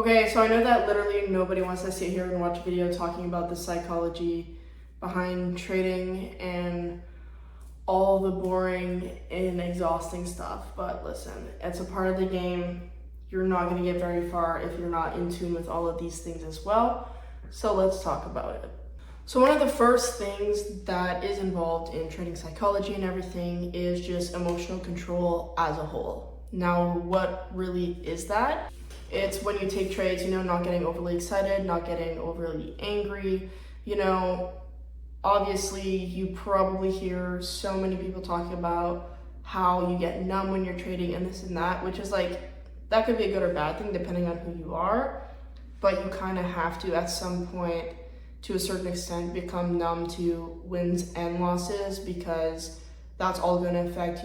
Okay, so I know that literally nobody wants to sit here and watch a video talking about the psychology behind trading and all the boring and exhausting stuff, but listen, it's a part of the game. You're not going to get very far if you're not in tune with all of these things as well. So let's talk about it. So one of the first things that is involved in trading psychology and everything is just emotional control as a whole. Now, what really is that? It's when you take trades, not getting overly excited, not getting overly angry. Obviously you probably hear so many people talking about how you get numb when you're trading and this and that, which is that could be a good or bad thing depending on who you are, but you kind of have to at some point to a certain extent become numb to wins and losses, because that's all going to affect,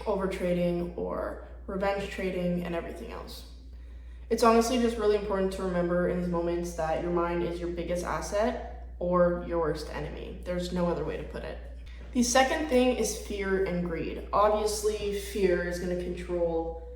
over trading or revenge trading and everything else. It's honestly just really important to remember in these moments that your mind is your biggest asset or your worst enemy. There's no other way to put it. The second thing is fear and greed. Obviously, fear is going to control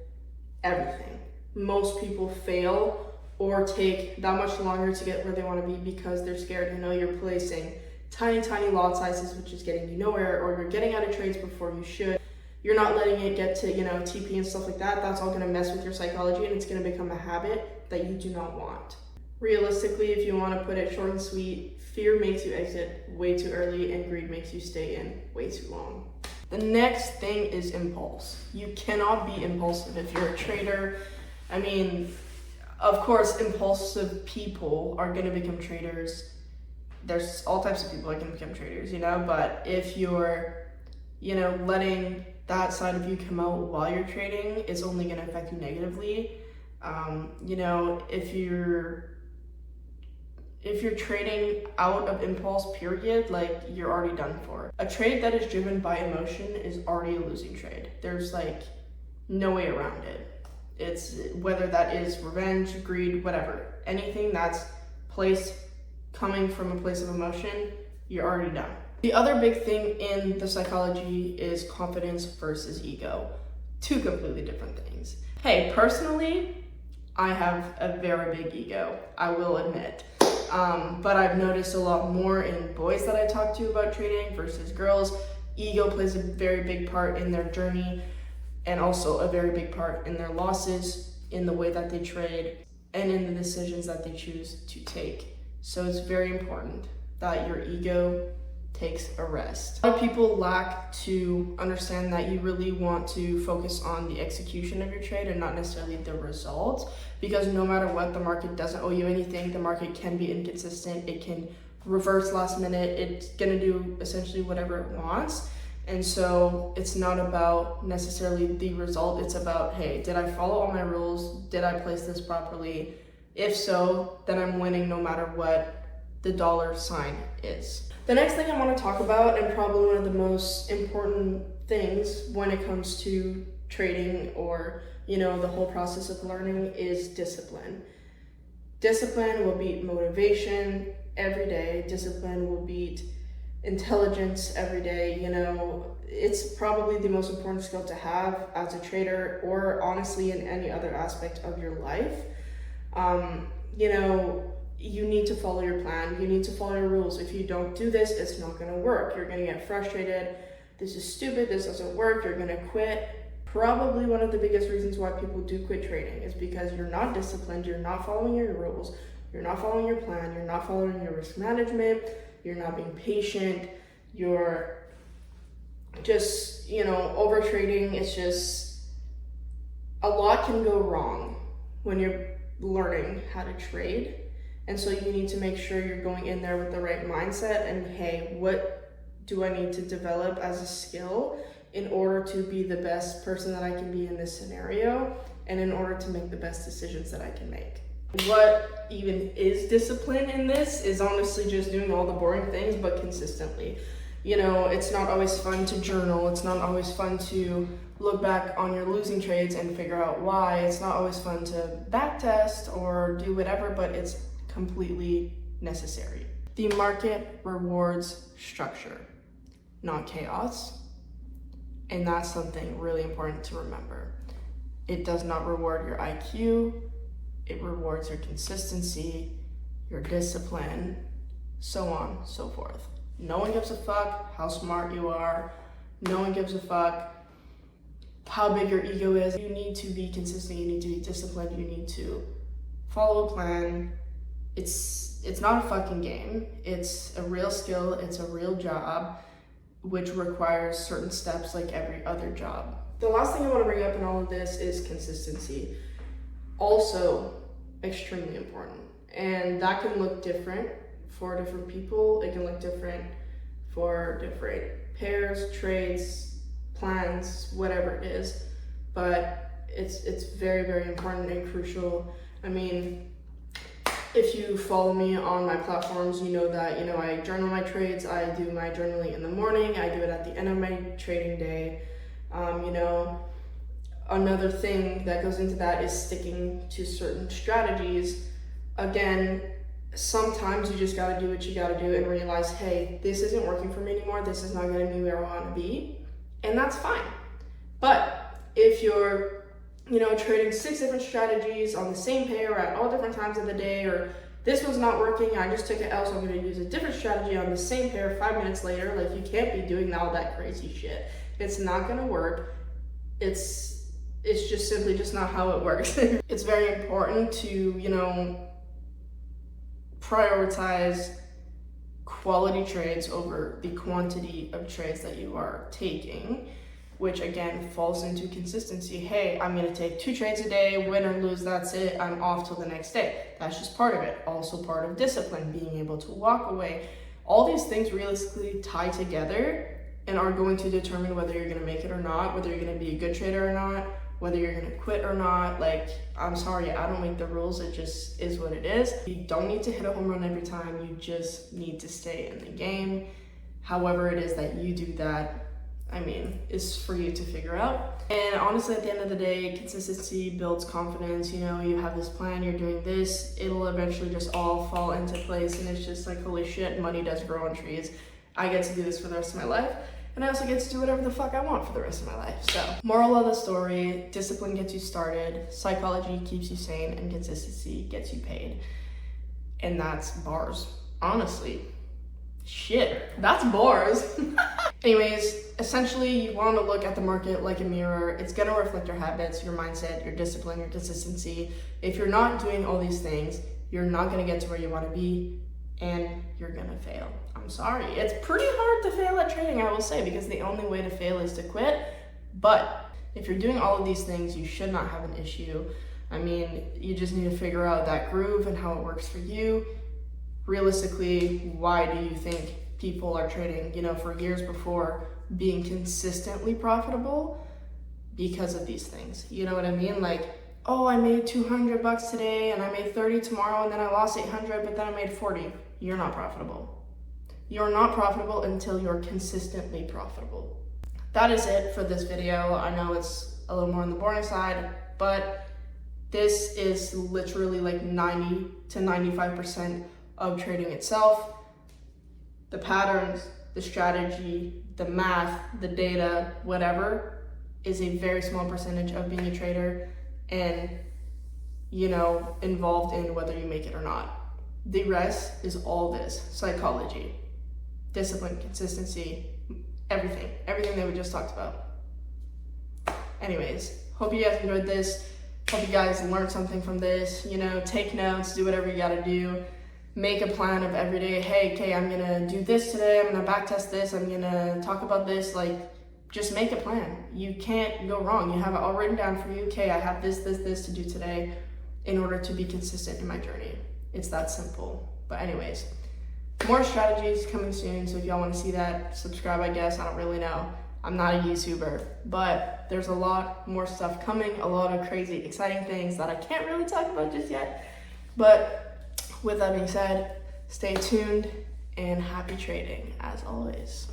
everything. Most people fail or take that much longer to get where they want to be because they're scared. You're placing tiny lot sizes, which is getting you nowhere, or you're getting out of trades before you should. You're not letting it get to, TP and stuff like that. That's all going to mess with your psychology, and it's going to become a habit that you do not want. Realistically, if you want to put it short and sweet, fear makes you exit way too early and greed makes you stay in way too long. The next thing is impulse. You cannot be impulsive if you're a trader. Of course, impulsive people are going to become traders. There's all types of people that can become traders, but if you're, letting that side of you come out while you're trading, it's only going to affect you negatively. If you're trading out of impulse, period, you're already done for. A trade that is driven by emotion is already a losing trade. There's no way around it. It's whether that is revenge, greed, whatever. Anything that's coming from a place of emotion, you're already done. The other big thing in the psychology is confidence versus ego. Two completely different things. Hey, personally, I have a very big ego, I will admit. But I've noticed a lot more in boys that I talk to about trading versus girls. Ego plays a very big part in their journey and also a very big part in their losses, in the way that they trade, and in the decisions that they choose to take. So it's very important that your ego takes a rest. A lot of people lack to understand that you really want to focus on the execution of your trade and not necessarily the result, because no matter what, the market doesn't owe you anything. The market can be inconsistent. It can reverse last minute. It's gonna do essentially whatever it wants. And so it's not about necessarily the result. It's about, hey, did I follow all my rules? Did I place this properly? If so, then I'm winning no matter what the dollar sign is. The next thing I want to talk about, and probably one of the most important things when it comes to trading or, the whole process of learning, is discipline. Discipline will beat motivation every day. Discipline will beat intelligence every day. It's probably the most important skill to have as a trader, or honestly in any other aspect of your life. You need to follow your plan. You need to follow your rules. If you don't do this, it's not going to work. You're going to get frustrated. This is stupid. This doesn't work. You're going to quit. Probably one of the biggest reasons why people do quit trading is because you're not disciplined. You're not following your rules. You're not following your plan. You're not following your risk management. You're not being patient. You're just, over trading. It's just, a lot can go wrong when you're learning how to trade. And so you need to make sure you're going in there with the right mindset and, hey, what do I need to develop as a skill in order to be the best person that I can be in this scenario, and in order to make the best decisions that I can make. What even is discipline in this is honestly just doing all the boring things, but consistently. It's not always fun to journal. It's not always fun to look back on your losing trades and figure out why. It's not always fun to backtest or do whatever, but it's completely necessary. The market rewards structure, not chaos. And that's something really important to remember. It does not reward your IQ. It rewards your consistency, your discipline, so on, so forth. No one gives a fuck how smart you are. No one gives a fuck how big your ego is. You need to be consistent, you need to be disciplined, you need to follow a plan. It's not a fucking game. It's a real skill, it's a real job, which requires certain steps like every other job. The last thing I want to bring up in all of this is consistency. Also extremely important. And that can look different for different people. It can look different for different pairs, trades, plans, whatever it is. But it's very, very important and crucial. I mean, if you follow me on my platforms, you know that, I journal my trades. I do my journaling in the morning. I do it at the end of my trading day. Another thing that goes into that is sticking to certain strategies. Again, sometimes you just gotta do what you gotta do and realize, hey, this isn't working for me anymore. This is not getting me where I wanna be. And that's fine. But if you're, trading 6 different strategies on the same pair at all different times of the day, or this one's not working, I just took it out, so I'm gonna use a different strategy on the same pair 5 minutes later, like you can't be doing all that crazy shit. It's not gonna work. It's just simply just not how it works. It's very important to, prioritize quality trades over the quantity of trades that you are taking, which again falls into consistency. Hey, I'm gonna take 2 trades a day, win or lose, that's it, I'm off till the next day. That's just part of it. Also part of discipline, being able to walk away. All these things realistically tie together and are going to determine whether you're gonna make it or not, whether you're gonna be a good trader or not, whether you're gonna quit or not. Like, I'm sorry, I don't make the rules, it just is what it is. You don't need to hit a home run every time, you just need to stay in the game. However it is that you do that, is for you to figure out. And honestly, at the end of the day, consistency builds confidence. You have this plan, you're doing this, it'll eventually just all fall into place, and it's just like, holy shit, money does grow on trees. I get to do this for the rest of my life. And I also get to do whatever the fuck I want for the rest of my life. So, moral of the story, discipline gets you started, psychology keeps you sane, and consistency gets you paid. And that's bars. Honestly. Shit, that's bars. Anyways, essentially you want to look at the market like a mirror. It's going to reflect your habits, your mindset, your discipline, your consistency. If you're not doing all these things, you're not going to get to where you want to be, and you're going to fail. I'm sorry. It's pretty hard to fail at trading, I will say, because the only way to fail is to quit. But if you're doing all of these things, you should not have an issue. You just need to figure out that groove and how it works for you. Realistically, why do you think people are trading, for years before, being consistently profitable? Because of these things. You know what I mean? Like, oh, I made $200 today and I made 30 tomorrow, and then I lost 800, but then I made 40. You're not profitable. You're not profitable until you're consistently profitable. That is it for this video. I know it's a little more on the boring side, but this is literally like 90 to 95% of trading itself. The patterns, the strategy, the math, the data, whatever, is a very small percentage of being a trader and, involved in whether you make it or not. The rest is all this: psychology, discipline, consistency, everything that we just talked about. Anyways, hope you guys enjoyed this. Hope you guys learned something from this. Take notes, do whatever you gotta do. Make a plan of every day. Hey, okay, I'm gonna do this today, I'm gonna backtest this, I'm gonna talk about this. Like, just make a plan. You can't go wrong. You have it all written down for you. Okay, I have this to do today in order to be consistent in my journey. It's that simple. But anyways, more strategies coming soon, so if y'all want to see that, subscribe, I guess. I don't really know. I'm not a YouTuber, but there's a lot more stuff coming, a lot of crazy, exciting things that I can't really talk about just yet. But with that being said, stay tuned and happy trading as always.